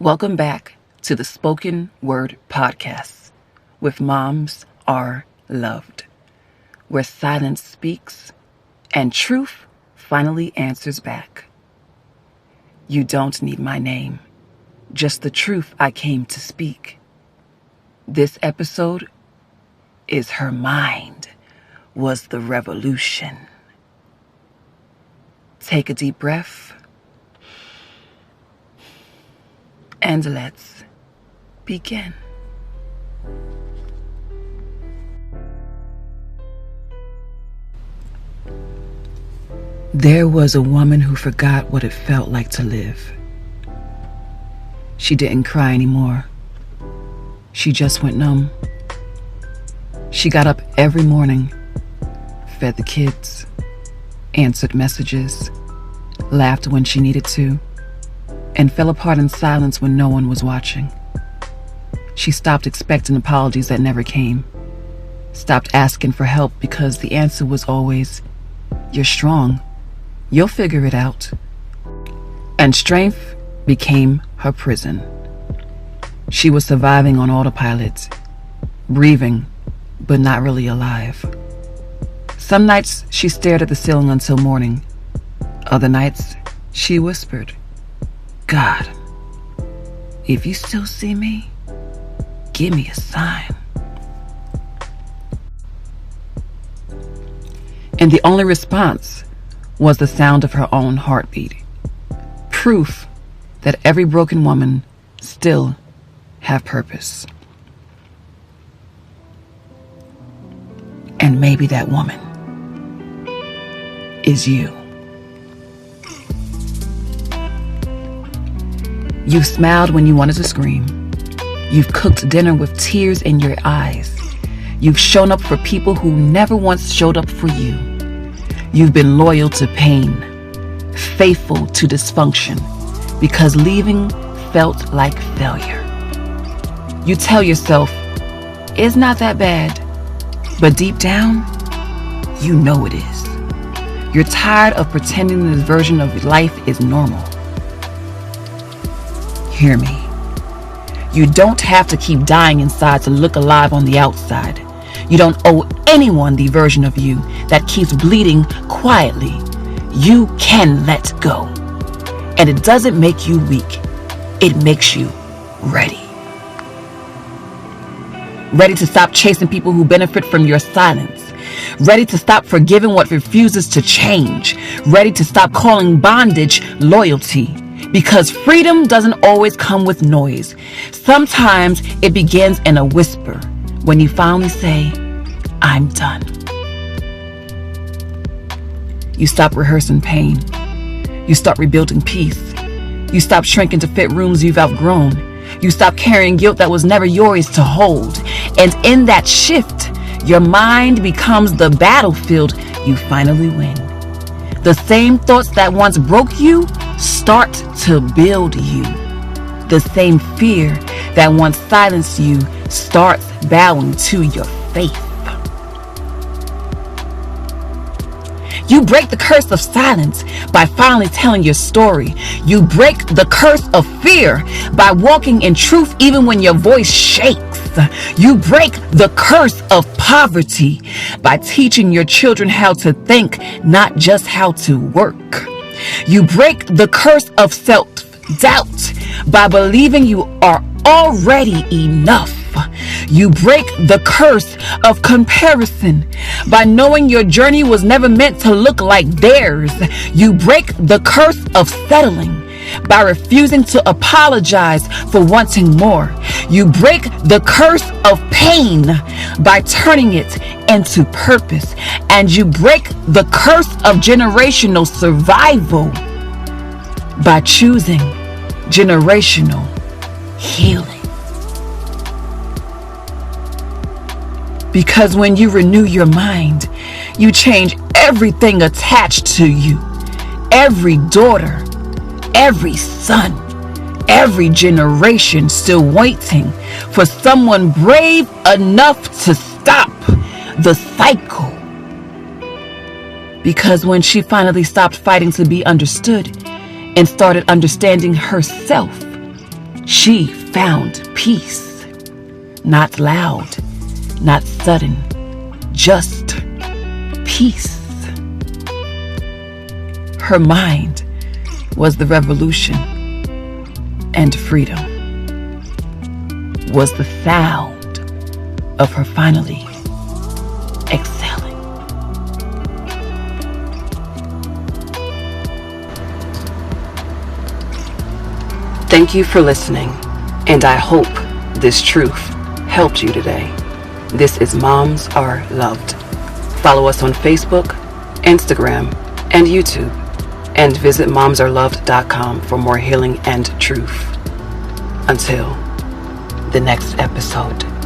Welcome back to the Spoken Word Podcast with Moms Are Loved, where silence speaks and truth finally answers back. You don't need my name, just the truth I came to speak. This episode is Her Mind Was the Revolution. Take a deep breath and let's begin. There was a woman who forgot what it felt like to live. She didn't cry anymore. She just went numb. She got up every morning, fed the kids, answered messages, laughed when she needed to, and fell apart in silence when no one was watching. She stopped expecting apologies that never came, stopped asking for help because the answer was always, "You're strong. You'll figure it out." And strength became her prison. She was surviving on autopilot, breathing, but not really alive. Some nights she stared at the ceiling until morning. Other nights she whispered, "God, if you still see me, give me a sign." And the only response was the sound of her own heartbeat. Proof that every broken woman still have purpose. And maybe that woman is you. You've smiled when you wanted to scream. You've cooked dinner with tears in your eyes. You've shown up for people who never once showed up for you. You've been loyal to pain, faithful to dysfunction, because leaving felt like failure. You tell yourself, it's not that bad, but deep down, you know it is. You're tired of pretending this version of life is normal. Hear me. You don't have to keep dying inside to look alive on the outside. You don't owe anyone the version of you that keeps bleeding quietly. You can let go. And it doesn't make you weak. It makes you ready. Ready to stop chasing people who benefit from your silence. Ready to stop forgiving what refuses to change. Ready to stop calling bondage loyalty. Because freedom doesn't always come with noise. Sometimes it begins in a whisper when you finally say, "I'm done." You stop rehearsing pain. You start rebuilding peace. You stop shrinking to fit rooms you've outgrown. You stop carrying guilt that was never yours to hold. And in that shift, your mind becomes the battlefield you finally win. The same thoughts that once broke you start to build you. The same fear that once silenced you starts bowing to your faith. You break the curse of silence by finally telling your story. You break the curse of fear by walking in truth even when your voice shakes. You break the curse of poverty by teaching your children how to think, not just how to work. You break the curse of self-doubt by believing you are already enough. You break the curse of comparison by knowing your journey was never meant to look like theirs. You break the curse of settling by refusing to apologize for wanting more. You break the curse of pain by turning it into purpose. And you break the curse of generational survival by choosing generational healing. Because when you renew your mind, you change everything attached to you. Every daughter, every son, every generation still waiting for someone brave enough to stop the cycle. Because when she finally stopped fighting to be understood and started understanding herself, She found peace, not loud, not sudden, just peace. Her mind was the revolution, and freedom was the sound of her finally exhaling. Thank you for listening, and I hope this truth helped you today. This is Moms Are Loved. Follow us on Facebook, Instagram, and YouTube, and visit momsareloved.com for more healing and truth. Until the next episode.